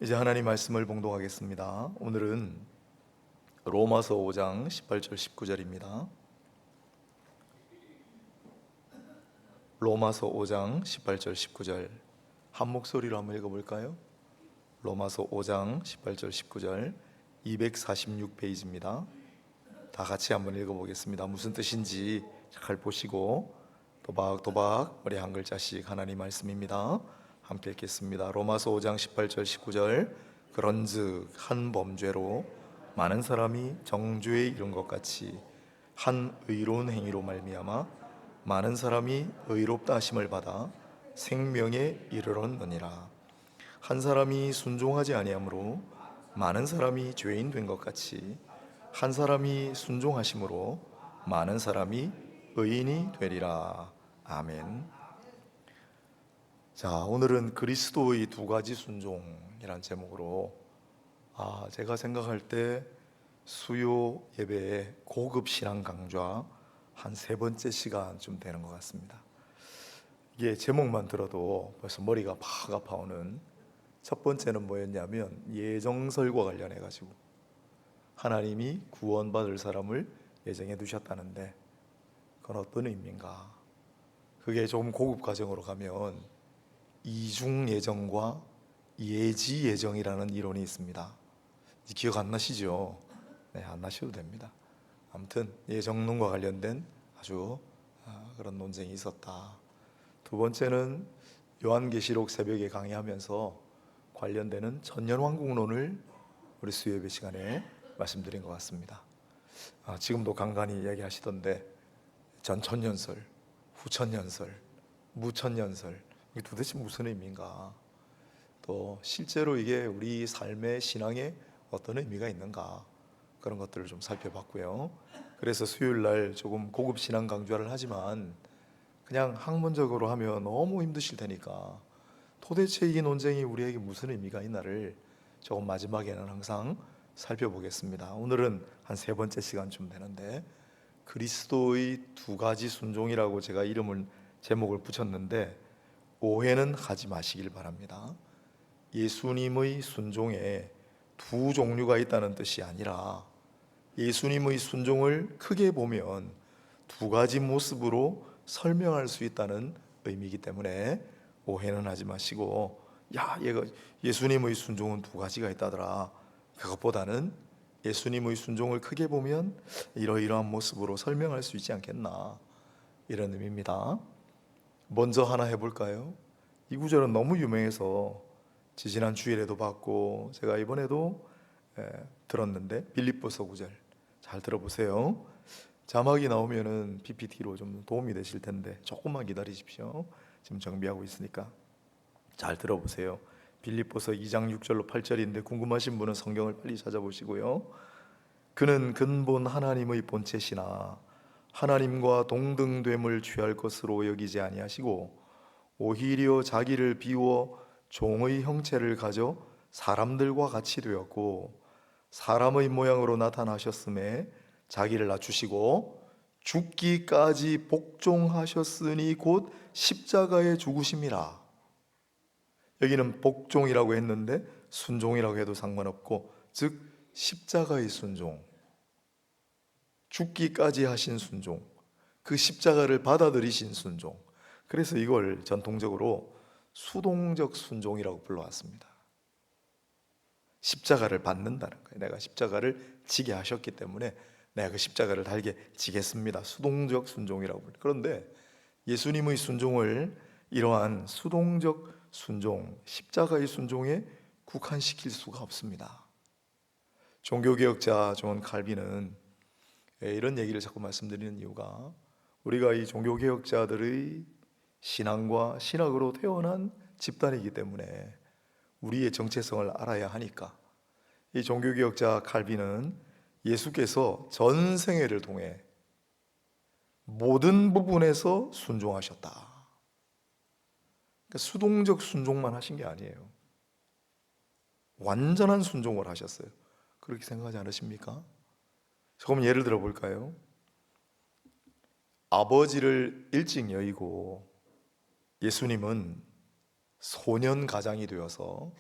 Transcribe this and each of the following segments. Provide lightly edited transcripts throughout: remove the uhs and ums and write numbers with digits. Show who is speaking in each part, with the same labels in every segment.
Speaker 1: 이제 하나님 말씀을 봉독하겠습니다. 오늘은 로마서 5장 18절 19절입니다. 로마서 5장 18절 19절 한 목소리로 한번 읽어볼까요? 로마서 5장 18절 19절 246페이지입니다. 다 같이 한번 읽어보겠습니다. 무슨 뜻인지 잘 보시고 도박도박 머리 한 글자씩 하나님 말씀입니다. 함께 읽겠습니다. 로마서 5장 18절 19절 그런즉 한 범죄로 많은 사람이 정죄에 이른 것 같이 한 의로운 행위로 말미암아 많은 사람이 의롭다 하심을 받아 생명에 이르렀느니라. 한 사람이 순종하지 아니하므로 많은 사람이 죄인 된 것 같이 한 사람이 순종하심으로 많은 사람이 의인이 되리라. 아멘. 자, 오늘은 그리스도의 두 가지 순종이란 제목으로 제가 생각할 때 수요 예배의 고급 신앙 강좌 한 세 번째 시간쯤 되는 것 같습니다. 이게 제목만 들어도 벌써 머리가 팍 아파오는, 첫 번째는 뭐였냐면 예정설과 관련해 가지고 하나님이 구원받을 사람을 예정해 두셨다는데 그건 어떤 의미인가? 그게 조금 고급 과정으로 가면 이중 예정과 예지 예정이라는 이론이 있습니다. 기억 안 나시죠? 네, 안 나셔도 됩니다. 아무튼 예정론과 관련된 아주 그런 논쟁이 있었다. 두 번째는 요한계시록 새벽에 강의하면서 관련되는 천년왕국론을 우리 수요예배 시간에 말씀드린 것 같습니다. 지금도 간간히 이야기하시던데 전천년설, 후천년설, 무천년설, 이게 도대체 무슨 의미인가? 또 실제로 이게 우리 삶의 신앙에 어떤 의미가 있는가? 그런 것들을 좀 살펴봤고요. 그래서 수요일 날 조금 고급 신앙 강좌를 하지만 그냥 학문적으로 하면 너무 힘드실 테니까 도대체 이 논쟁이 우리에게 무슨 의미가 있나를 조금 마지막에는 항상 살펴보겠습니다. 오늘은 한 세 번째 시간쯤 되는데 그리스도의 두 가지 순종이라고 제가 제목을 붙였는데 오해는 하지 마시길 바랍니다. 예수님의 순종에 두 종류가 있다는 뜻이 아니라 예수님의 순종을 크게 보면 두 가지 모습으로 설명할 수 있다는 의미이기 때문에 오해는 하지 마시고 얘가 예수님의 순종은 두 가지가 있다더라, 그것보다는 예수님의 순종을 크게 보면 이러이러한 모습으로 설명할 수 있지 않겠나, 이런 의미입니다. 먼저 하나 해볼까요? 이 구절은 너무 유명해서 지지난 주일에도 봤고 제가 이번에도 들었는데 빌립보서 구절 잘 들어보세요. 자막이 나오면은 PPT로 좀 도움이 되실 텐데 조금만 기다리십시오. 지금 정비하고 있으니까 잘 들어보세요. 빌립보서 2장 6절로 8절인데 궁금하신 분은 성경을 빨리 찾아보시고요. 그는 근본 하나님의 본체시나 하나님과 동등됨을 취할 것으로 여기지 아니하시고 오히려 자기를 비워 종의 형체를 가져 사람들과 같이 되었고 사람의 모양으로 나타나셨음에 자기를 낮추시고 죽기까지 복종하셨으니 곧 십자가에 죽으심이라. 여기는 복종이라고 했는데 순종이라고 해도 상관없고, 즉 십자가의 순종, 죽기까지 하신 순종, 그 십자가를 받아들이신 순종. 그래서 이걸 전통적으로 수동적 순종이라고 불러왔습니다. 십자가를 받는다는 거예요. 내가 십자가를 지게 하셨기 때문에 내가 그 십자가를 달게 지겠습니다. 수동적 순종이라고 불러요. 그런데 예수님의 순종을 이러한 수동적 순종, 십자가의 순종에 국한시킬 수가 없습니다. 종교개혁자 존 칼빈은 이런 얘기를 자꾸 말씀드리는 이유가, 우리가 이 종교개혁자들의 신앙과 신학으로 태어난 집단이기 때문에 우리의 정체성을 알아야 하니까. 이 종교개혁자 칼빈은 예수께서 전생애를 통해 모든 부분에서 순종하셨다. 그러니까 수동적 순종만 하신 게 아니에요. 완전한 순종을 하셨어요. 그렇게 생각하지 않으십니까? 조금 예를 들어 볼까요? 아버지를 일찍 여의고 예수님은 소년 가장이 되어서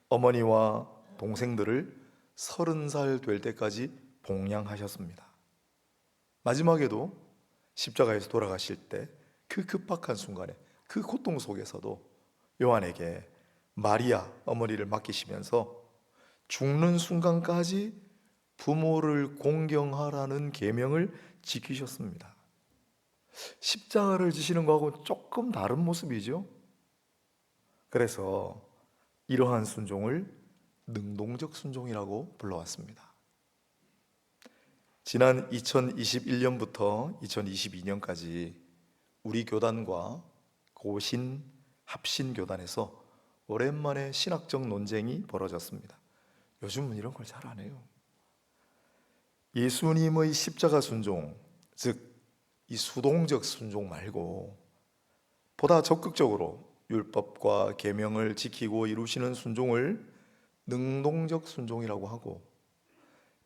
Speaker 1: 어머니와 동생들을 30살 될 때까지 봉양하셨습니다. 마지막에도 십자가에서 돌아가실 때 그 급박한 순간에 그 고통 속에서도 요한에게 마리아 어머니를 맡기시면서 죽는 순간까지 부모를 공경하라는 계명을 지키셨습니다. 십자가를 지시는 거하고 조금 다른 모습이죠. 그래서 이러한 순종을 능동적 순종이라고 불러왔습니다. 지난 2021년부터 2022년까지 우리 교단과 고신, 합신 교단에서 오랜만에 신학적 논쟁이 벌어졌습니다. 요즘은 이런 걸 잘 안 해요. 예수님의 십자가 순종, 즉 이 수동적 순종 말고 보다 적극적으로 율법과 계명을 지키고 이루시는 순종을 능동적 순종이라고 하고,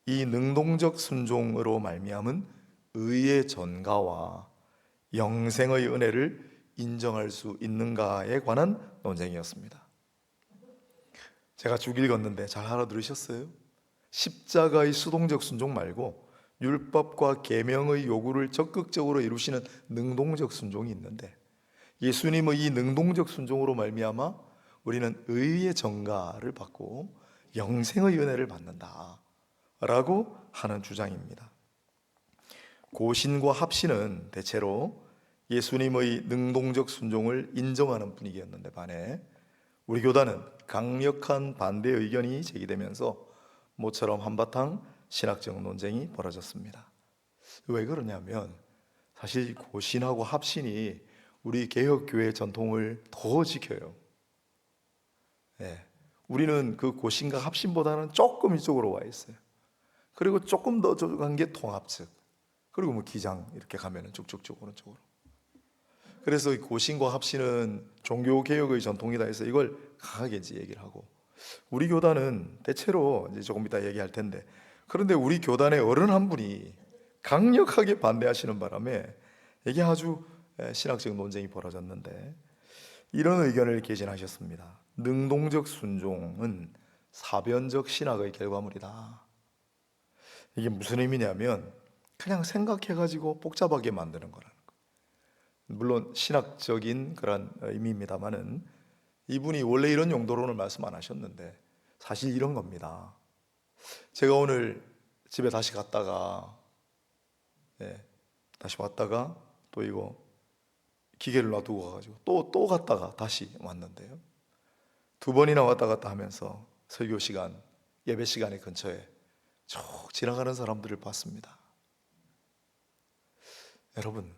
Speaker 1: 이 능동적 순종으로 말미암은 의의 전가와 영생의 은혜를 인정할 수 있는가에 관한 논쟁이었습니다. 제가 쭉 읽었는데 잘 알아들으셨어요? 십자가의 수동적 순종 말고 율법과 계명의 요구를 적극적으로 이루시는 능동적 순종이 있는데, 예수님의 이 능동적 순종으로 말미암아 우리는 의의 전가를 받고 영생의 은혜를 받는다라고 하는 주장입니다. 고신과 합신은 대체로 예수님의 능동적 순종을 인정하는 분위기였는데 반해 우리 교단은 강력한 반대 의견이 제기되면서 모처럼 한바탕 신학적 논쟁이 벌어졌습니다. 왜 그러냐면 사실 고신하고 합신이 우리 개혁교회 전통을 더 지켜요. 우리는 그 고신과 합신보다는 조금 이쪽으로 와 있어요. 그리고 조금 더 간 게 통합측, 그리고 뭐 기장 이렇게 가면은 쭉쭉쭉 오른쪽으로. 그래서 이 고신과 합신은 종교 개혁의 전통이다 해서 이걸 강하게 이제 얘기를 하고, 우리 교단은 대체로 이제 조금 이따 얘기할 텐데, 그런데 우리 교단의 어른 한 분이 강력하게 반대하시는 바람에 이게 아주 신학적 논쟁이 벌어졌는데, 이런 의견을 개진하셨습니다. 능동적 순종은 사변적 신학의 결과물이다. 이게 무슨 의미냐면 그냥 생각해가지고 복잡하게 만드는 거라는 거예요. 물론 신학적인 그런 의미입니다만은 이분이 원래 이런 용도로는 말씀 안 하셨는데 사실 이런 겁니다. 제가 오늘 집에 다시 갔다가 다시 왔다가 또 이거 기계를 놔두고 가가지고 또 갔다가 다시 왔는데요, 2번이나 왔다 갔다 하면서 설교 시간, 예배 시간의 근처에 쭉 지나가는 사람들을 봤습니다. 여러분,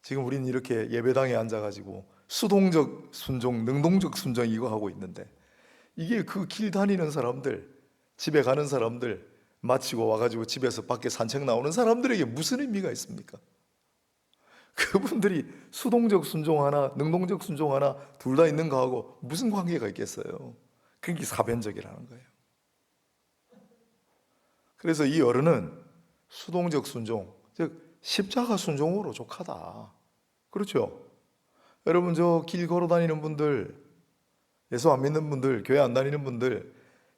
Speaker 1: 지금 우리는 이렇게 예배당에 앉아가지고 수동적 순종, 능동적 순종 이거 하고 있는데, 이게 그 길 다니는 사람들, 집에 가는 사람들, 마치고 와가지고 집에서 밖에 산책 나오는 사람들에게 무슨 의미가 있습니까? 그분들이 수동적 순종 하나, 능동적 순종 하나 둘 다 있는 거하고 무슨 관계가 있겠어요? 그게 사변적이라는 거예요. 그래서 이 어른은 수동적 순종, 즉 십자가 순종으로 족하다. 그렇죠? 여러분, 저 길 걸어 다니는 분들, 예수 안 믿는 분들, 교회 안 다니는 분들,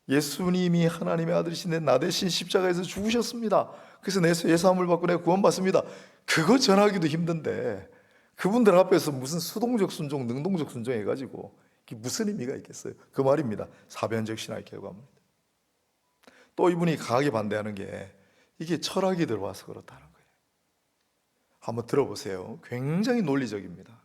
Speaker 1: 예수님이 하나님의 아들이신 나 대신 십자가에서 죽으셨습니다. 그래서 내 예수함을 받고 내가 구원받습니다. 그거 전하기도 힘든데 그분들 앞에서 무슨 수동적 순종, 능동적 순종 해가지고 이게 무슨 의미가 있겠어요? 그 말입니다. 사변적 신화의 결과입니다. 또 이분이 강하게 반대하는 게 이게 철학이 들어와서 그렇다는 거예요. 한번 들어보세요. 굉장히 논리적입니다.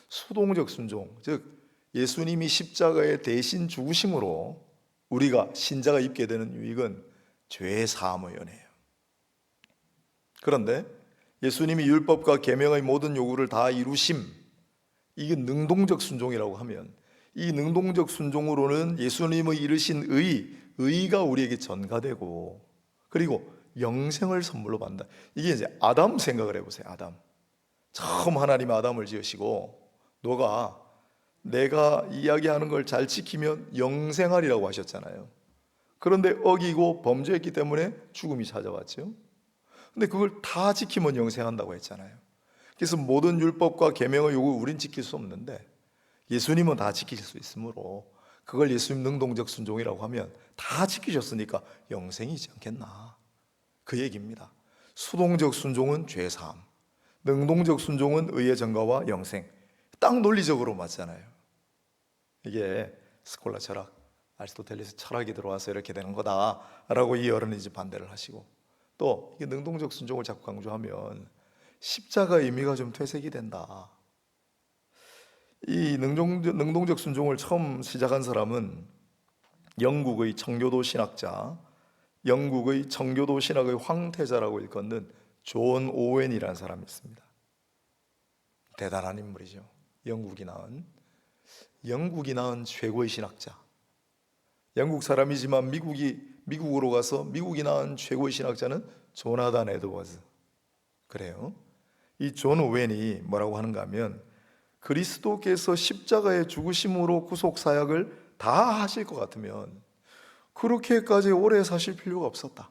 Speaker 1: 수동적 순종, 즉 예수님이 십자가에 대신 죽으심으로 우리가 신자가 입게 되는 유익은 죄 사함의 은혜예요. 그런데 예수님이 율법과 계명의 모든 요구를 다 이루심, 이게 능동적 순종이라고 하면 이 능동적 순종으로는 예수님의 이루신 의가 우리에게 전가되고 그리고 영생을 선물로 받는다. 이게 이제 아담 생각을 해보세요. 아담 처음 하나님 아담을 지으시고 너가 내가 이야기하는 걸 잘 지키면 영생하리라고 하셨잖아요. 그런데 어기고 범죄했기 때문에 죽음이 찾아왔죠. 근데 그걸 다 지키면 영생한다고 했잖아요. 그래서 모든 율법과 계명의 요구 우린 지킬 수 없는데 예수님은 다 지킬 수 있으므로 그걸 예수님 능동적 순종이라고 하면 다 지키셨으니까 영생이지 않겠나, 그 얘기입니다. 수동적 순종은 죄사함, 능동적 순종은 의의 전가와 영생. 딱 논리적으로 맞잖아요. 이게 스콜라 철학, 아리스토텔레스 철학이 들어와서 이렇게 되는 거다라고 이 어른이 이제 반대를 하시고, 또 이게 능동적 순종을 자꾸 강조하면 십자가의 의미가 좀 퇴색이 된다. 이 능동적 순종을 처음 시작한 사람은 영국의 청교도 신학자, 영국의 청교도 신학의 황태자라고 일컫는 존 오웬이라는 사람이 있습니다. 대단한 인물이죠. 영국이 낳은 최고의 신학자. 영국 사람이지만 미국으로 가서 미국이 낳은 최고의 신학자는 조나단 에드워즈. 그래요. 이 존 오웬이 뭐라고 하는가 하면, 그리스도께서 십자가의 죽으심으로 구속 사역을 다 하실 것 같으면 그렇게까지 오래 사실 필요가 없었다.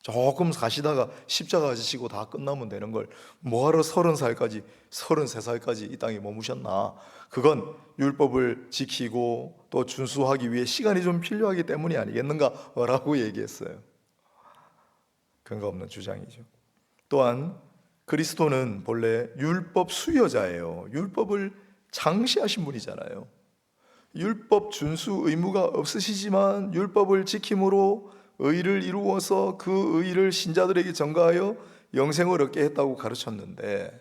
Speaker 1: 조금 사시다가 십자가 지시고 다 끝나면 되는 걸 뭐하러 30살까지 33살까지 이 땅에 머무셨나. 그건 율법을 지키고 또 준수하기 위해 시간이 좀 필요하기 때문이 아니겠는가 라고 얘기했어요. 근거 없는 주장이죠. 또한 그리스도는 본래 율법 수여자예요. 율법을 장시하신 분이잖아요. 율법 준수 의무가 없으시지만 율법을 지킴으로 의를 이루어서 그 의를 신자들에게 전가하여 영생을 얻게 했다고 가르쳤는데,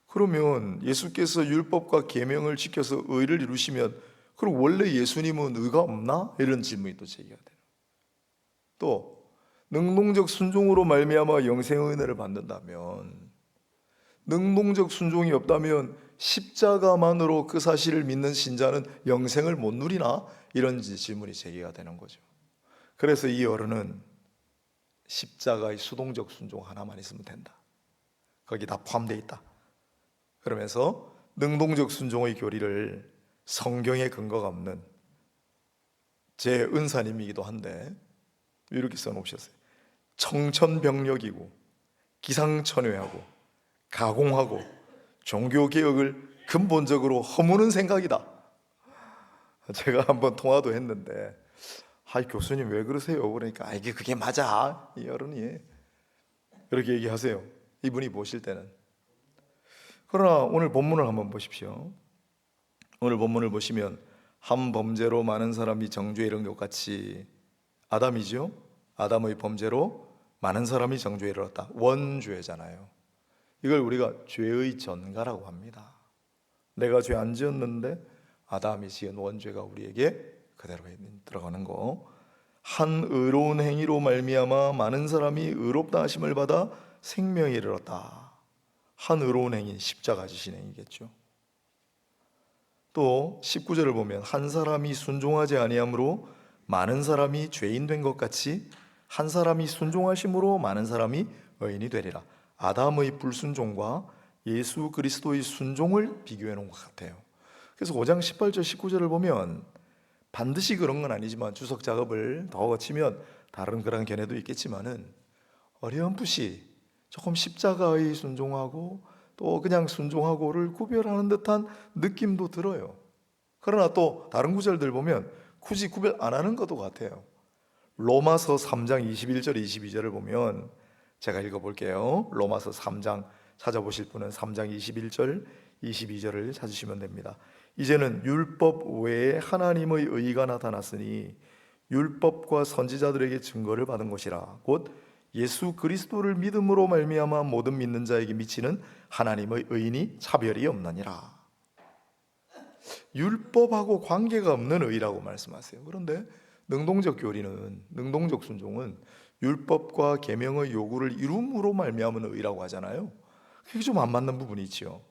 Speaker 1: 그러면 예수께서 율법과 계명을 지켜서 의를 이루시면 그럼 원래 예수님은 의가 없나? 이런 질문이 또 제기가 돼요. 또 능동적 순종으로 말미암아 영생의 은혜를 받는다면, 능동적 순종이 없다면 십자가만으로 그 사실을 믿는 신자는 영생을 못 누리나? 이런 질문이 제기가 되는 거죠. 그래서 이 어른은 십자가의 수동적 순종 하나만 있으면 된다, 거기 다 포함되어 있다 그러면서 능동적 순종의 교리를 성경에 근거가 없는 제 은사님이기도 한데 이렇게 써놓으셨어요. 청천벽력이고 기상천외하고 가공하고 종교개혁을 근본적으로 허무는 생각이다. 제가 한번 통화도 했는데, 교수님 왜 그러세요? 그러니까 이게 그게 맞아, 이 어른이 그렇게 얘기하세요, 이분이 보실 때는. 그러나 오늘 본문을 한번 보십시오. 오늘 본문을 보시면 한 범죄로 많은 사람이 정죄에 이른 것 같이, 아담이죠. 아담의 범죄로 많은 사람이 정죄에 이르렀다. 원죄잖아요. 이걸 우리가 죄의 전가라고 합니다. 내가 죄 안 지었는데 아담이 지은 원죄가 우리에게 그대로 들어가는 거. 한 의로운 행위로 말미암아 많은 사람이 의롭다 하심을 받아 생명에 이르렀다. 한 의로운 행위, 십자가 지신 행위겠죠. 또 19절을 보면 한 사람이 순종하지 아니함으로 많은 사람이 죄인 된 것 같이 한 사람이 순종하심으로 많은 사람이 의인이 되리라. 아담의 불순종과 예수 그리스도의 순종을 비교해 놓은 것 같아요. 그래서 5장 18절 19절을 보면 반드시 그런 건 아니지만 주석 작업을 더 거치면 다른 그런 견해도 있겠지만은 어렴풋이 조금 십자가의 순종하고 또 그냥 순종하고를 구별하는 듯한 느낌도 들어요. 그러나 또 다른 구절들 보면 굳이 구별 안 하는 것도 같아요. 로마서 3장 21절 22절을 보면 제가 읽어볼게요. 로마서 3장 찾아보실 분은 3장 21절 22절을 찾으시면 됩니다. 이제는 율법 외에 하나님의 의가 나타났으니 율법과 선지자들에게 증거를 받은 것이라. 곧 예수 그리스도를 믿음으로 말미암아 모든 믿는 자에게 미치는 하나님의 의인이 차별이 없느니라. 율법하고 관계가 없는 의라고 말씀하세요. 그런데 능동적 교리는, 능동적 순종은 율법과 계명의 요구를 이룸으로 말미암은 의라고 하잖아요. 그게 좀 안 맞는 부분이 있죠.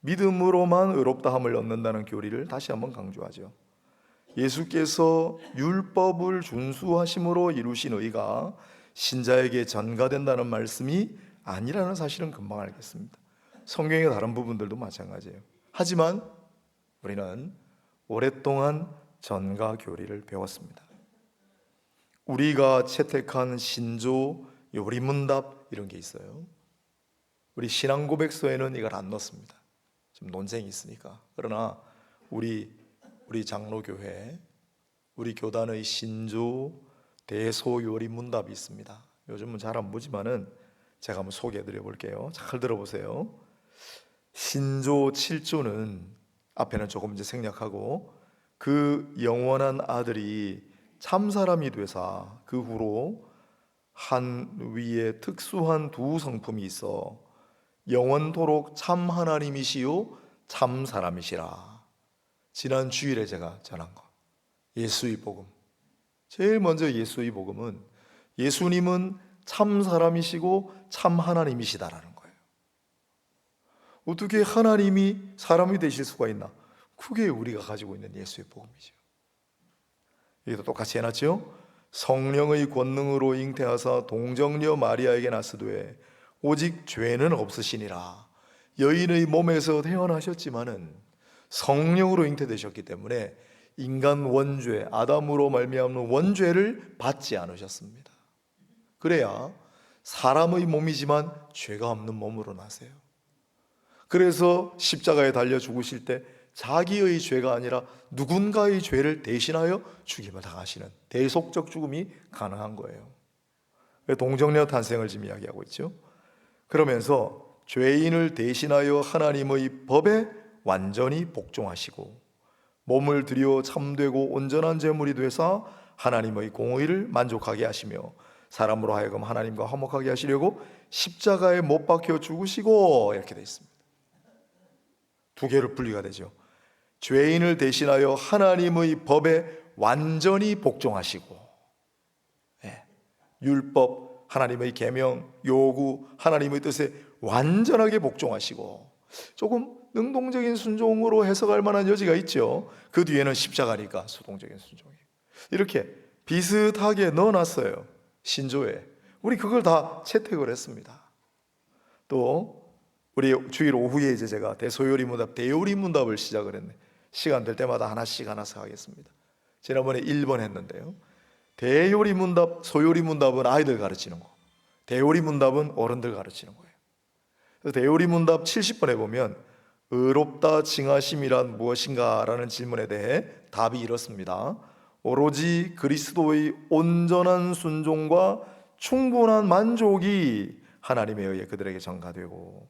Speaker 1: 믿음으로만 의롭다함을 얻는다는 교리를 다시 한번 강조하죠. 예수께서 율법을 준수하심으로 이루신 의가 신자에게 전가된다는 말씀이 아니라는 사실은 금방 알겠습니다. 성경의 다른 부분들도 마찬가지예요. 하지만 우리는 오랫동안 전가 교리를 배웠습니다. 우리가 채택한 신조, 요리문답 이런 게 있어요. 우리 신앙고백서에는 이걸 안 넣습니다. 좀 논쟁이 있으니까. 그러나 우리 장로교회, 우리 교단의 신조 대소요리문답이 있습니다. 요즘은 잘 안 보지만은 제가 한번 소개해 드려 볼게요. 잘 들어보세요. 신조 7조는 앞에는 조금 이제 생략하고, 그 영원한 아들이 참 사람이 되사 그 후로 한 위에 특수한 두 성품이 있어 영원토록 참 하나님이시요 참 사람이시라. 지난 주일에 제가 전한 거, 예수의 복음. 제일 먼저 예수의 복음은 예수님은 참 사람이시고 참 하나님이시다라는 거예요. 어떻게 하나님이 사람이 되실 수가 있나? 그게 우리가 가지고 있는 예수의 복음이죠. 여기도 똑같이 해놨죠. 성령의 권능으로 잉태하사 동정녀 마리아에게 나스되 오직 죄는 없으시니라. 여인의 몸에서 태어나셨지만은 성령으로 잉태되셨기 때문에 인간 원죄, 아담으로 말미암는 원죄를 받지 않으셨습니다. 그래야 사람의 몸이지만 죄가 없는 몸으로 나세요. 그래서 십자가에 달려 죽으실 때 자기의 죄가 아니라 누군가의 죄를 대신하여 죽임을 당하시는 대속적 죽음이 가능한 거예요. 동정녀 탄생을 지금 이야기하고 있죠. 그러면서 죄인을 대신하여 하나님의 법에 완전히 복종하시고 몸을 들여 참되고 온전한 제물이 되사 하나님의 공의를 만족하게 하시며 사람으로 하여금 하나님과 화목하게 하시려고 십자가에 못 박혀 죽으시고, 이렇게 되어 있습니다. 두 개로 분리가 되죠. 죄인을 대신하여 하나님의 법에 완전히 복종하시고, 율법, 하나님의 계명, 요구, 하나님의 뜻에 완전하게 복종하시고, 조금 능동적인 순종으로 해석할 만한 여지가 있죠. 그 뒤에는 십자가니까 수동적인 순종이. 이렇게 비슷하게 넣어놨어요, 신조에. 우리 그걸 다 채택을 했습니다. 또 우리 주일 오후에 이제 제가 대소요리문답, 대요리문답을 시작을 했네. 시간 될 때마다 하나씩 하겠습니다. 지난번에 1번 했는데요. 대요리문답, 소요리문답은 아이들 가르치는 거, 대요리문답은 어른들 가르치는 거예요. 그래서 대요리문답 70번에 보면 의롭다 칭하심이란 무엇인가? 라는 질문에 대해 답이 이렇습니다. 오로지 그리스도의 온전한 순종과 충분한 만족이 하나님에 의해 그들에게 전가되고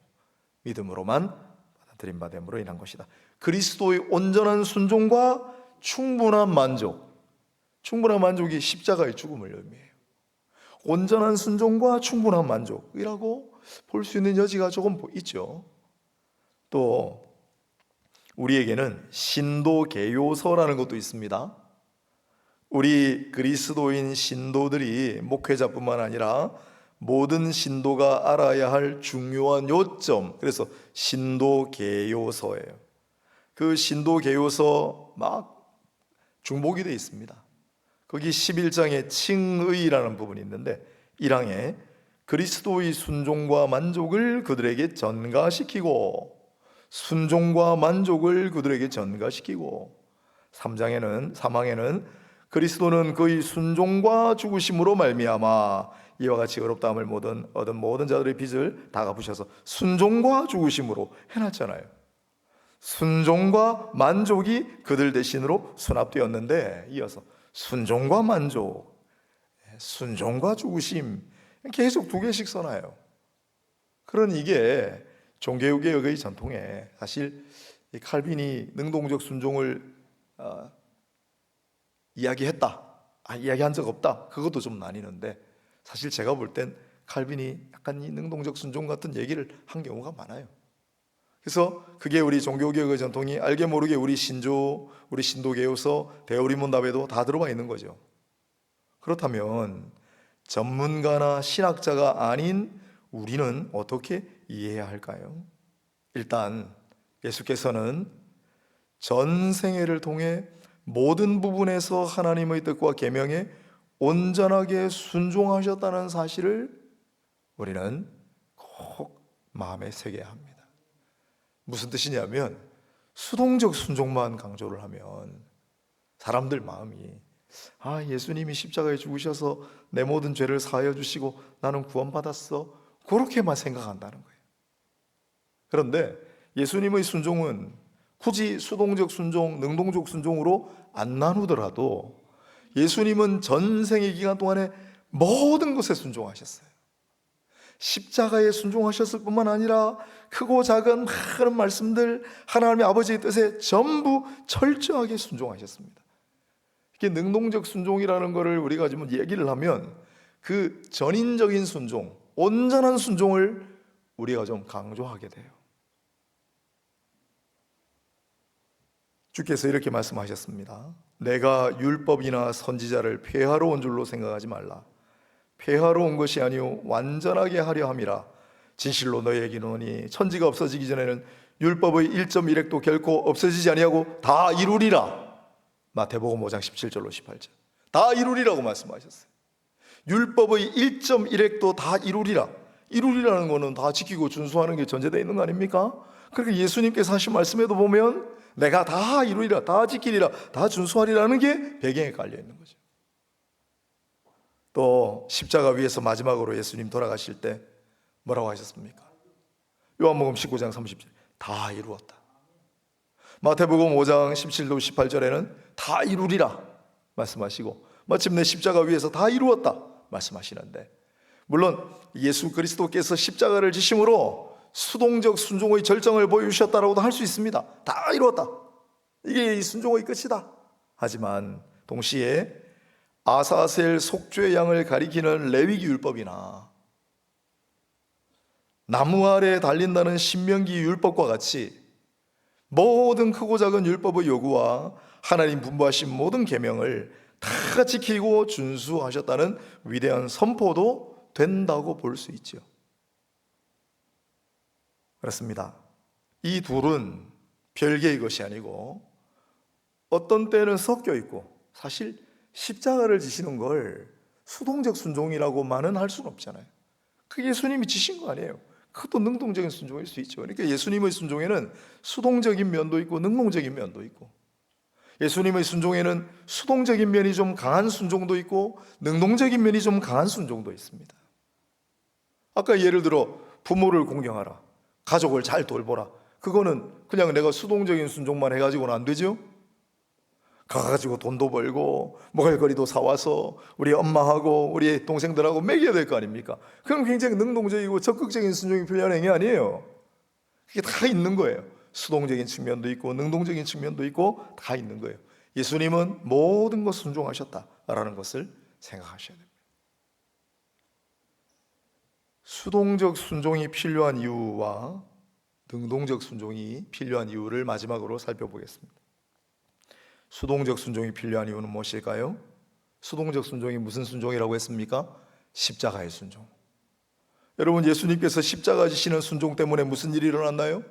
Speaker 1: 믿음으로만 받아들임 바 됨으로 인한 것이다. 그리스도의 온전한 순종과 충분한 만족, 충분한 만족이 십자가의 죽음을 의미해요. 온전한 순종과 충분한 만족이라고 볼 수 있는 여지가 조금 있죠. 또 우리에게는 신도계요서라는 것도 있습니다. 우리 그리스도인 신도들이, 목회자뿐만 아니라 모든 신도가 알아야 할 중요한 요점, 그래서 신도계요서예요. 그 신도계요서 막 중복이 되어 있습니다. 거기 11장에 칭의라는 부분이 있는데 1항에 그리스도의 순종과 만족을 그들에게 전가시키고, 순종과 만족을 그들에게 전가시키고, 3항에는 그리스도는 그의 순종과 죽으심으로 말미암아 이와 같이 의롭다함을 얻은 모든 자들의 빚을 다 갚으셔서 순종과 죽으심으로 해놨잖아요. 순종과 만족이 그들 대신으로 수납되었는데, 이어서 순종과 만족, 순종과 죽으심, 계속 두 개씩 써놔요. 그런 이게 종교개혁의 전통에, 사실 이 칼빈이 능동적 순종을 이야기한 적 없다, 그것도 좀 나뉘는데, 사실 제가 볼 땐 칼빈이 약간 이 능동적 순종 같은 얘기를 한 경우가 많아요. 그래서 그게 우리 종교개혁의 전통이 알게 모르게 우리 신조, 우리 신도계요서, 대요리문답에도 다 들어가 있는 거죠. 그렇다면 전문가나 신학자가 아닌 우리는 어떻게 이해해야 할까요? 일단 예수께서는 전 생애를 통해 모든 부분에서 하나님의 뜻과 계명에 온전하게 순종하셨다는 사실을 우리는 꼭 마음에 새겨야 합니다. 무슨 뜻이냐면, 수동적 순종만 강조를 하면 사람들 마음이 예수님이 십자가에 죽으셔서 내 모든 죄를 사하여 주시고 나는 구원받았어, 그렇게만 생각한다는 거예요. 그런데 예수님의 순종은 굳이 수동적 순종, 능동적 순종으로 안 나누더라도 예수님은 전생의 기간 동안에 모든 것에 순종하셨어요. 십자가에 순종하셨을 뿐만 아니라 크고 작은 많은 말씀들, 하나님의 아버지의 뜻에 전부 철저하게 순종하셨습니다. 이게 능동적 순종이라는 것을 우리가 지금 얘기를 하면 그 전인적인 순종, 온전한 순종을 우리가 좀 강조하게 돼요. 주께서 이렇게 말씀하셨습니다. 내가 율법이나 선지자를 폐하러 온 줄로 생각하지 말라. 폐하러 온 것이 아니오 완전하게 하려 함이라. 진실로 너희에게 이르노니 천지가 없어지기 전에는 율법의 1.1획도 결코 없어지지 아니하고 다 이루리라. 마태복음 5장 17절로 18절. 다 이루리라고 말씀하셨어요. 율법의 1.1획도 다 이루리라. 이루리라는 것은 다 지키고 준수하는 게 전제되어 있는 거 아닙니까? 그러니까 예수님께서 하신 말씀에도 보면 내가 다 이루리라, 다 지키리라, 다 준수하리라는 게 배경에 깔려 있는 거죠. 또 십자가 위에서 마지막으로 예수님 돌아가실 때 뭐라고 하셨습니까? 요한복음 19장 30절 다 이루었다. 마태복음 5장 17도 18절에는 다 이루리라 말씀하시고 마침내 십자가 위에서 다 이루었다 말씀하시는데, 물론 예수 그리스도께서 십자가를 지심으로 수동적 순종의 절정을 보여주셨다라고도 할 수 있습니다. 다 이루었다, 이게 이 순종의 끝이다. 하지만 동시에 아사셀 속죄 양을 가리키는 레위기 율법이나 나무 아래 달린다는 신명기 율법과 같이 모든 크고 작은 율법의 요구와 하나님 분부하신 모든 계명을 다 지키고 준수하셨다는 위대한 선포도 된다고 볼 수 있죠. 그렇습니다. 이 둘은 별개의 것이 아니고 어떤 때는 섞여 있고, 사실 십자가를 지시는 걸 수동적 순종이라고만은 할 수는 없잖아요. 그게 예수님이 지신 거 아니에요. 그것도 능동적인 순종일 수 있죠. 그러니까 예수님의 순종에는 수동적인 면도 있고 능동적인 면도 있고, 예수님의 순종에는 수동적인 면이 좀 강한 순종도 있고 능동적인 면이 좀 강한 순종도 있습니다. 아까 예를 들어 부모를 공경하라, 가족을 잘 돌보라, 그거는 그냥 내가 수동적인 순종만 해가지고는 안 되죠. 가가지고 돈도 벌고 먹을거리도 사와서 우리 엄마하고 우리 동생들하고 먹여야 될 거 아닙니까? 그럼 굉장히 능동적이고 적극적인 순종이 필요한 행위 아니에요. 그게 다 있는 거예요. 수동적인 측면도 있고 능동적인 측면도 있고 다 있는 거예요. 예수님은 모든 것 순종하셨다라는 것을 생각하셔야 됩니다. 수동적 순종이 필요한 이유와 능동적 순종이 필요한 이유를 마지막으로 살펴보겠습니다. 수동적 순종이 필요한 이유는 무엇일까요? 수동적 순종이 무슨 순종이라고 했습니까? 십자가의 순종. 여러분, 예수님께서 십자가 지시는 순종 때문에 무슨 일이 일어났나요?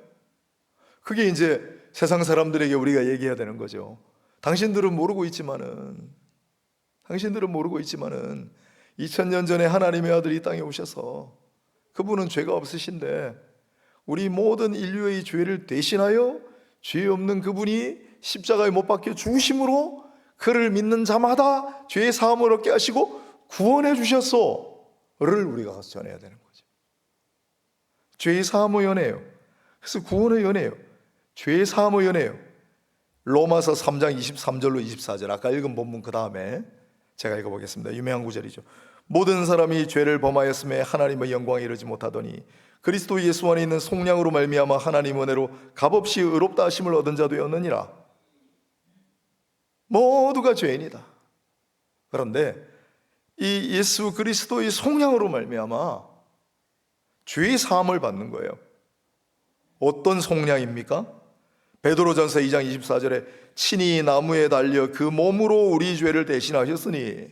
Speaker 1: 그게 이제 세상 사람들에게 우리가 얘기해야 되는 거죠. 당신들은 모르고 있지만은 2000년 전에 하나님의 아들이 이 땅에 오셔서 그분은 죄가 없으신데 우리 모든 인류의 죄를 대신하여 죄 없는 그분이 십자가에 못 박혀 죽으심으로 그를 믿는 자마다 죄의 사함을 얻게 하시고 구원해 주셨소를 우리가 가서 전해야 되는 거죠. 죄의 사함의 연애예요. 그래서 구원의 연애예요. 죄의 사함의 연애예요. 로마서 3장 23절로 24절, 아까 읽은 본문 그 다음에 제가 읽어보겠습니다. 유명한 구절이죠. 모든 사람이 죄를 범하였음에 하나님의 영광에 이르지 못하더니 그리스도 예수 안에 있는 속량으로 말미암아 하나님 은혜로 값없이 의롭다 하심을 얻은 자 되었느니라. 모두가 죄인이다. 그런데 이 예수 그리스도의 속량으로 말미암아 죄의 사함을 받는 거예요. 어떤 속량입니까? 베드로전서 2장 24절에 친히 나무에 달려 그 몸으로 우리 죄를 대신하셨으니,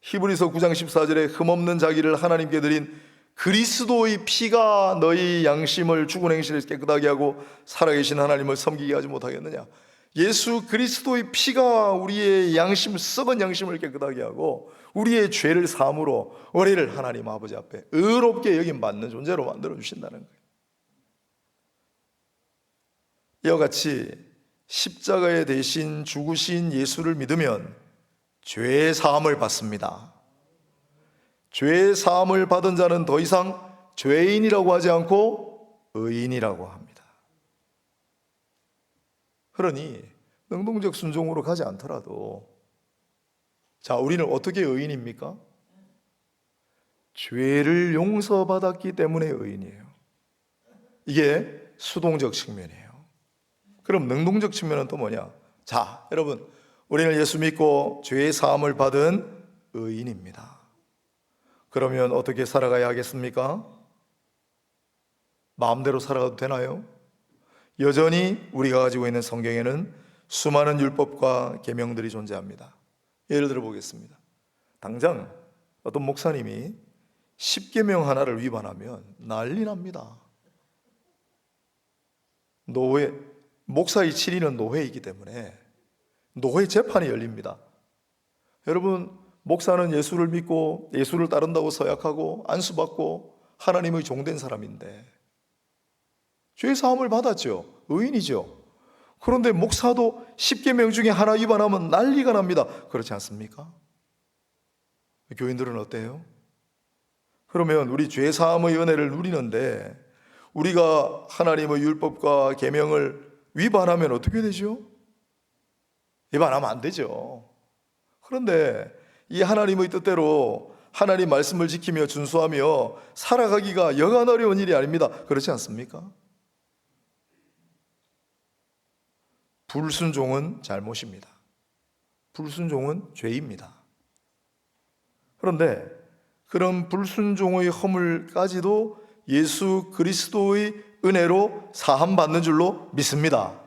Speaker 1: 히브리서 9장 14절에 흠없는 자기를 하나님께 드린 그리스도의 피가 너희 양심을 죽은 행실을 깨끗하게 하고 살아계신 하나님을 섬기게 하지 못하겠느냐. 예수 그리스도의 피가 우리의 양심, 썩은 양심을 깨끗하게 하고 우리의 죄를 사함으로 우리를 하나님 아버지 앞에 의롭게 여김받는 존재로 만들어 주신다는 거예요. 이와 같이 십자가에 대신 죽으신 예수를 믿으면 죄의 사함을 받습니다. 죄의 사함을 받은 자는 더 이상 죄인이라고 하지 않고 의인이라고 합니다. 그러니 능동적 순종으로 가지 않더라도, 자, 우리는 어떻게 의인입니까? 죄를 용서받았기 때문에 의인이에요. 이게 수동적 측면이에요. 그럼 능동적 측면은 또 뭐냐? 자, 여러분, 우리는 예수 믿고 죄의 사함을 받은 의인입니다. 그러면 어떻게 살아가야 하겠습니까? 마음대로 살아가도 되나요? 여전히 우리가 가지고 있는 성경에는 수많은 율법과 계명들이 존재합니다. 예를 들어 보겠습니다. 당장 어떤 목사님이 10계명 하나를 위반하면 난리 납니다. 노회, 목사의 치리는 노회이기 때문에 노회 재판이 열립니다. 여러분, 목사는 예수를 믿고 예수를 따른다고 서약하고 안수받고 하나님의 종된 사람인데 죄 사함을 받았죠. 의인이죠. 그런데 목사도 10계명 중에 하나 위반하면 난리가 납니다. 그렇지 않습니까? 교인들은 어때요? 그러면 우리 죄 사함의 은혜를 누리는데 우리가 하나님의 율법과 계명을 위반하면 어떻게 되죠? 위반하면 안 되죠. 그런데 이 하나님의 뜻대로 하나님 말씀을 지키며 준수하며 살아가기가 여간 어려운 일이 아닙니다. 그렇지 않습니까? 불순종은 잘못입니다. 불순종은 죄입니다. 그런데 그런 불순종의 허물까지도 예수 그리스도의 은혜로 사함받는 줄로 믿습니다.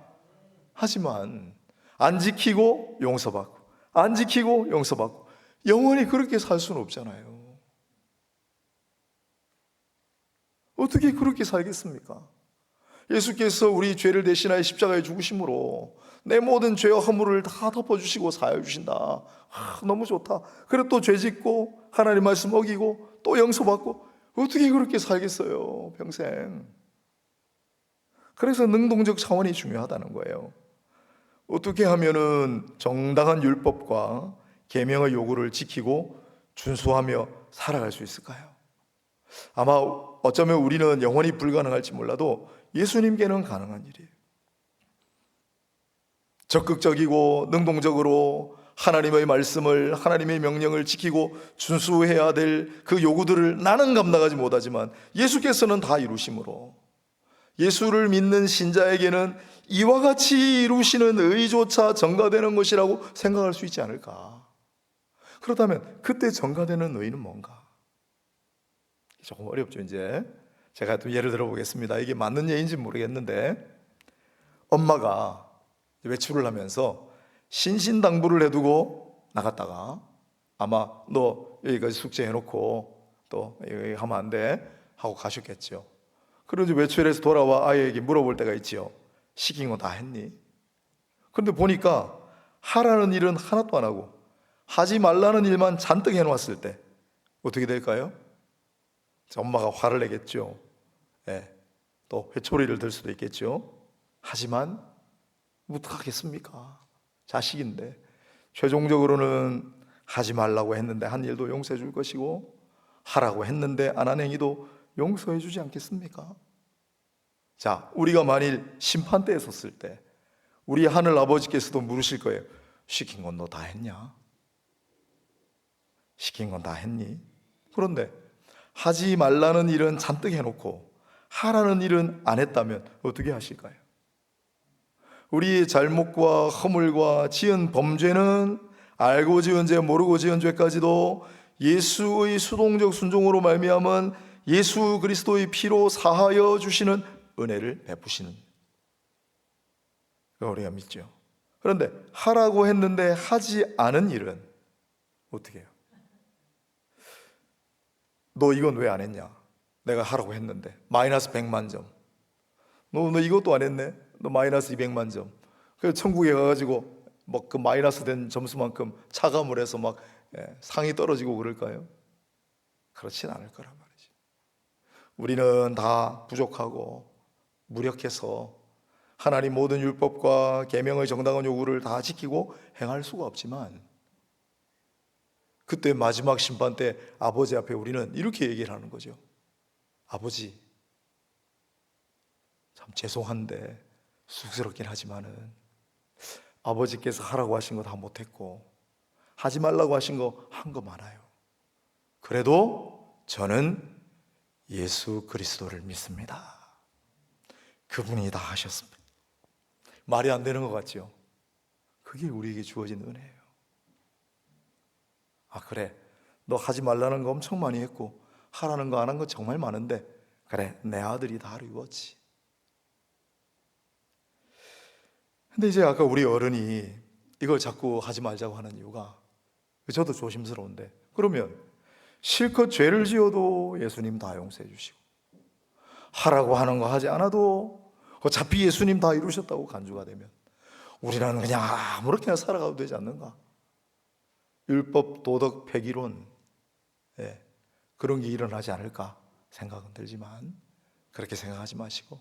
Speaker 1: 하지만 안 지키고 용서받고 안 지키고 용서받고 영원히 그렇게 살 수는 없잖아요. 어떻게 그렇게 살겠습니까? 예수께서 우리 죄를 대신하여 십자가에 죽으심으로 내 모든 죄와 허물을 다 덮어주시고 사하여 주신다. 너무 좋다. 그래 또 죄 짓고 하나님 말씀 어기고 또 용서받고 어떻게 그렇게 살겠어요, 평생. 그래서 능동적 차원이 중요하다는 거예요. 어떻게 하면은 정당한 율법과 계명의 요구를 지키고 준수하며 살아갈 수 있을까요? 아마 어쩌면 우리는 영원히 불가능할지 몰라도 예수님께는 가능한 일이에요. 적극적이고 능동적으로 하나님의 말씀을, 하나님의 명령을 지키고 준수해야 될 그 요구들을 나는 감당하지 못하지만 예수께서는 다 이루심으로 예수를 믿는 신자에게는 이와 같이 이루시는 의조차 전가되는 것이라고 생각할 수 있지 않을까. 그렇다면 그때 전가되는 의는 뭔가? 조금 어렵죠. 이제 제가 또 예를 들어 보겠습니다. 이게 맞는 예인지 모르겠는데, 엄마가 외출을 하면서 신신당부를 해두고 나갔다가 아마 너 여기까지 숙제해놓고 또 여기 하면 안 돼 하고 가셨겠죠. 그리고 이제 외출해서 돌아와 아이에게 물어볼 때가 있지요. 시킨 거 다 했니? 그런데 보니까 하라는 일은 하나도 안 하고 하지 말라는 일만 잔뜩 해놓았을 때 어떻게 될까요? 엄마가 화를 내겠죠. 예, 또 회초리를 들 수도 있겠죠. 하지만 어떡하겠습니까? 자식인데 최종적으로는 하지 말라고 했는데 한 일도 용서해 줄 것이고 하라고 했는데 안 한 행위도 용서해 주지 않겠습니까? 자, 우리가 만일 심판대에 섰을 때 우리 하늘 아버지께서도 물으실 거예요. 시킨 건 너 다 했냐? 시킨 건 다 했니? 그런데 하지 말라는 일은 잔뜩 해놓고 하라는 일은 안 했다면 어떻게 하실까요? 우리의 잘못과 허물과 지은 범죄는 알고 지은 죄 모르고 지은 죄까지도 예수의 수동적 순종으로 말미암은 예수 그리스도의 피로 사하여 주시는 은혜를 베푸시는, 그걸 우리가 믿죠. 그런데 하라고 했는데 하지 않은 일은 어떻게 해요? 너 이건 왜 안 했냐? 내가 하라고 했는데 마이너스 100만 점. 너 이것도 안 했네? 너 마이너스 200만 점. 그래서 천국에 가가지고 막 그 마이너스 된 점수만큼 차감을 해서 막 상이 떨어지고 그럴까요? 그렇진 않을 거란 말이죠. 우리는 다 부족하고 무력해서 하나님 모든 율법과 계명의 정당한 요구를 다 지키고 행할 수가 없지만 그때 마지막 심판 때 아버지 앞에 우리는 이렇게 얘기를 하는 거죠. 아버지, 참 죄송한데 쑥스럽긴 하지만은 아버지께서 하라고 하신 거 다 못했고 하지 말라고 하신 거 한 거 많아요. 그래도 저는 예수 그리스도를 믿습니다. 그분이 다 하셨습니다. 말이 안 되는 것 같죠? 그게 우리에게 주어진 은혜예요. 아, 그래, 너 하지 말라는 거 엄청 많이 했고 하라는 거 안 한 거 정말 많은데, 그래, 내 아들이 다 이루었지. 근데 이제 아까 우리 어른이 이걸 자꾸 하지 말자고 하는 이유가, 저도 조심스러운데, 그러면 실컷 죄를 지어도 예수님 다 용서해 주시고 하라고 하는 거 하지 않아도 어차피 예수님 다 이루셨다고 간주가 되면 우리는 그냥 아무렇게나 살아가도 되지 않는가? 율법, 도덕, 폐기론, 그런 게 일어나지 않을까 생각은 들지만, 그렇게 생각하지 마시고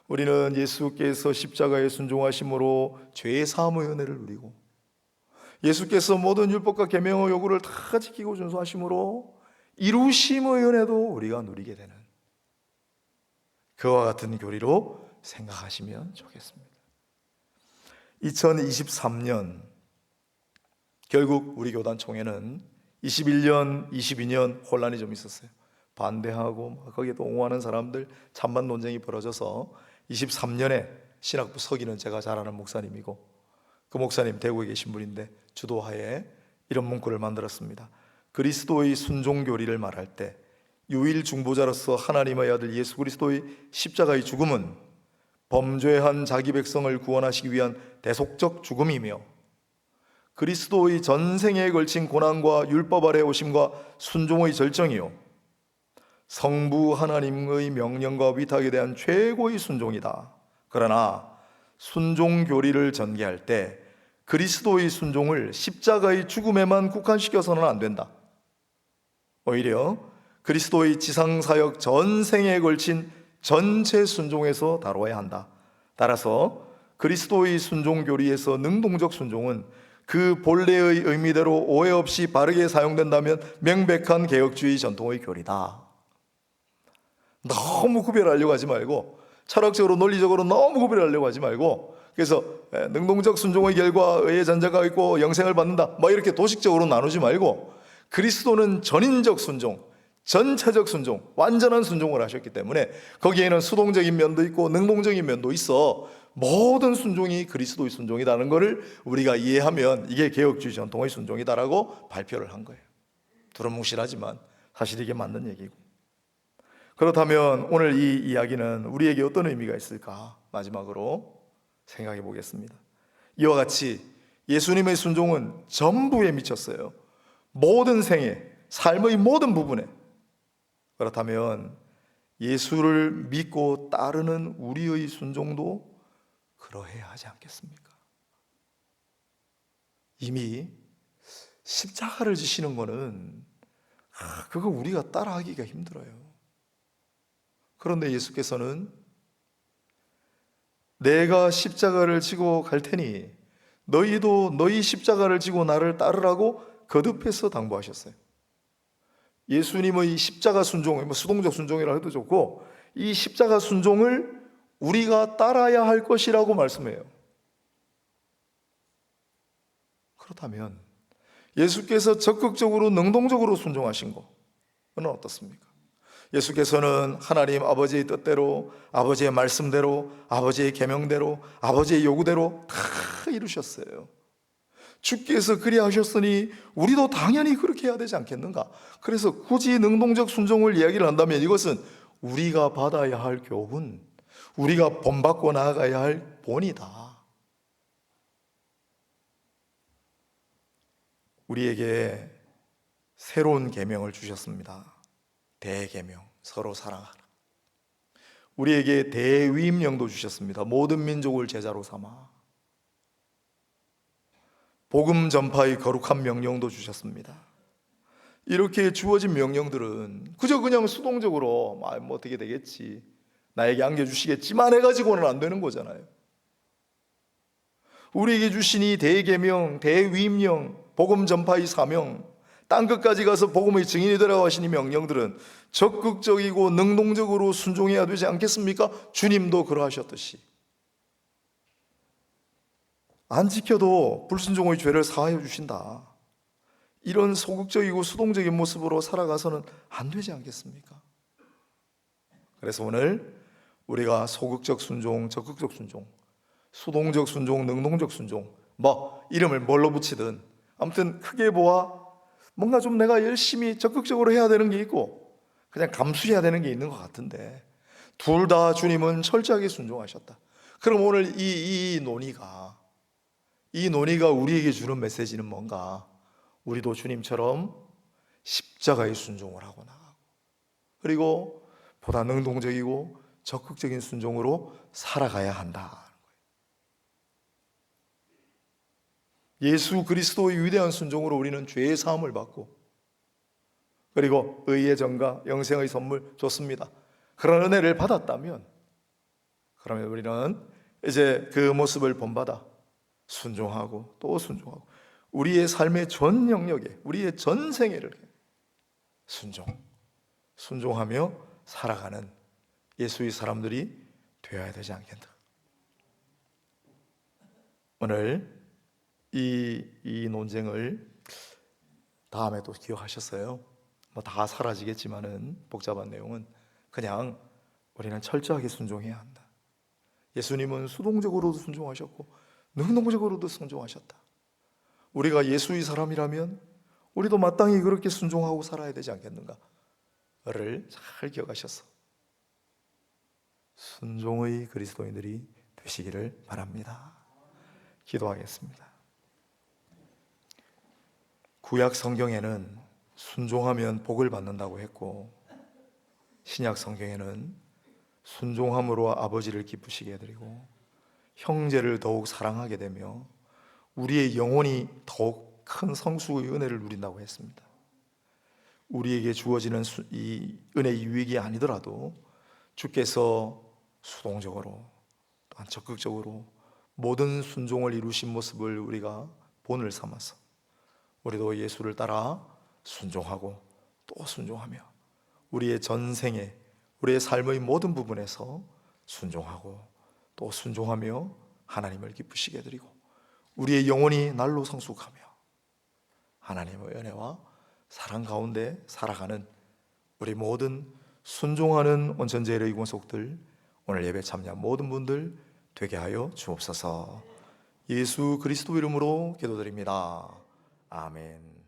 Speaker 1: 우리는 예수께서 십자가에 순종하심으로 죄의 사함의 은혜를 누리고, 예수께서 모든 율법과 계명의 요구를 다 지키고 준수하심으로 이루심의 은혜도 우리가 누리게 되는, 그와 같은 교리로 생각하시면 좋겠습니다. 2023년 결국 우리 교단 총회는 21년, 22년 혼란이 좀 있었어요. 반대하고 거기에 또 옹호하는 사람들 찬반 논쟁이 벌어져서 23년에 신학부 서기는 제가 잘 아는 목사님이고, 그 목사님 대구에 계신 분인데 주도하에 이런 문구를 만들었습니다. 그리스도의 순종 교리를 말할 때 유일 중보자로서 하나님의 아들 예수 그리스도의 십자가의 죽음은 범죄한 자기 백성을 구원하시기 위한 대속적 죽음이며, 그리스도의 전생에 걸친 고난과 율법 아래 오심과 순종의 절정이요, 성부 하나님의 명령과 위탁에 대한 최고의 순종이다. 그러나 순종 교리를 전개할 때 그리스도의 순종을 십자가의 죽음에만 국한시켜서는 안 된다. 오히려 그리스도의 지상사역 전생에 걸친 전체 순종에서 다뤄야 한다. 따라서 그리스도의 순종 교리에서 능동적 순종은 그 본래의 의미대로 오해 없이 바르게 사용된다면 명백한 개혁주의 전통의 교리다. 너무 구별하려고 하지 말고, 철학적으로 논리적으로 너무 구별하려고 하지 말고, 그래서 능동적 순종의 결과 의의 전자가 있고 영생을 받는다, 이렇게 도식적으로 나누지 말고, 그리스도는 전인적 순종, 전체적 순종, 완전한 순종을 하셨기 때문에 거기에는 수동적인 면도 있고 능동적인 면도 있어 모든 순종이 그리스도의 순종이라는 것을 우리가 이해하면 이게 개혁주의 전통의 순종이다라고 발표를 한 거예요. 두루뭉실하지만 사실 이게 맞는 얘기고, 그렇다면 오늘 이 이야기는 우리에게 어떤 의미가 있을까? 마지막으로 생각해 보겠습니다. 이와 같이 예수님의 순종은 전부에 미쳤어요. 모든 생애, 삶의 모든 부분에. 그렇다면 예수를 믿고 따르는 우리의 순종도 그러해야 하지 않겠습니까? 이미 십자가를 지시는 거는 그거 우리가 따라하기가 힘들어요. 그런데 예수께서는 내가 십자가를 지고 갈 테니 너희도 너희 십자가를 지고 나를 따르라고 거듭해서 당부하셨어요. 예수님의 십자가 순종, 수동적 순종이라 해도 좋고, 이 십자가 순종을 우리가 따라야 할 것이라고 말씀해요. 그렇다면 예수께서 적극적으로 능동적으로 순종하신 거는 어떻습니까? 예수께서는 하나님 아버지의 뜻대로, 아버지의 말씀대로, 아버지의 계명대로, 아버지의 요구대로 다 이루셨어요. 주께서 그리 하셨으니 우리도 당연히 그렇게 해야 되지 않겠는가? 그래서 굳이 능동적 순종을 이야기를 한다면 이것은 우리가 받아야 할 교훈, 우리가 본받고 나아가야 할 본이다. 우리에게 새로운 계명을 주셨습니다. 대계명, 서로 사랑하라. 우리에게 대위임령도 주셨습니다. 모든 민족을 제자로 삼아. 복음 전파의 거룩한 명령도 주셨습니다. 이렇게 주어진 명령들은 그저 그냥 수동적으로 어떻게 되겠지, 나에게 안겨주시겠지만 해가지고는 안 되는 거잖아요. 우리에게 주신 이 대계명, 대위임령, 복음 전파의 사명, 땅끝까지 가서 복음의 증인이 되라고 하신 이 명령들은 적극적이고 능동적으로 순종해야 되지 않겠습니까? 주님도 그러하셨듯이. 안 지켜도 불순종의 죄를 사하여 주신다. 이런 소극적이고 수동적인 모습으로 살아가서는 안 되지 않겠습니까? 그래서 오늘 우리가 소극적 순종, 적극적 순종, 수동적 순종, 능동적 순종, 뭐 이름을 뭘로 붙이든 아무튼 크게 보아 뭔가 좀 내가 열심히 적극적으로 해야 되는 게 있고 그냥 감수해야 되는 게 있는 것 같은데, 둘 다 주님은 철저하게 순종하셨다. 그럼 오늘 이 논의가 우리에게 주는 메시지는 뭔가? 우리도 주님처럼 십자가의 순종을 하고 나가고, 그리고 보다 능동적이고 적극적인 순종으로 살아가야 한다. 예수 그리스도의 위대한 순종으로 우리는 죄의 사함을 받고, 그리고 의의 전가, 영생의 선물, 좋습니다. 그런 은혜를 받았다면, 그러면 우리는 이제 그 모습을 본받아 순종하고 또 순종하고, 우리의 삶의 전 영역에, 우리의 전 생애를 순종하며 살아가는 예수의 사람들이 되어야 되지 않겠나. 오늘 이 논쟁을 다음에 또 기억하셨어요? 뭐 다 사라지겠지만은 복잡한 내용은 그냥 우리는 철저하게 순종해야 한다. 예수님은 수동적으로도 순종하셨고 능동적으로도 순종하셨다. 우리가 예수의 사람이라면 우리도 마땅히 그렇게 순종하고 살아야 되지 않겠는가를 잘 기억하셔서 순종의 그리스도인들이 되시기를 바랍니다. 기도하겠습니다. 구약 성경에는 순종하면 복을 받는다고 했고, 신약 성경에는 순종함으로 아버지를 기쁘시게 해드리고 형제를 더욱 사랑하게 되며 우리의 영혼이 더욱 큰 성수의 은혜를 누린다고 했습니다. 우리에게 주어지는 이 은혜의 유익이 아니더라도 주께서 수동적으로 또한 적극적으로 모든 순종을 이루신 모습을 우리가 본을 삼아서 우리도 예수를 따라 순종하고 또 순종하며 우리의 전생에, 우리의 삶의 모든 부분에서 순종하고 또 순종하며 하나님을 기쁘시게 해드리고 우리의 영혼이 날로 성숙하며 하나님의 은혜와 사랑 가운데 살아가는 우리 모든 순종하는 온천제일의 권속들, 오늘 예배 참여한 모든 분들 되게 하여 주옵소서. 예수 그리스도 이름으로 기도드립니다. 아멘.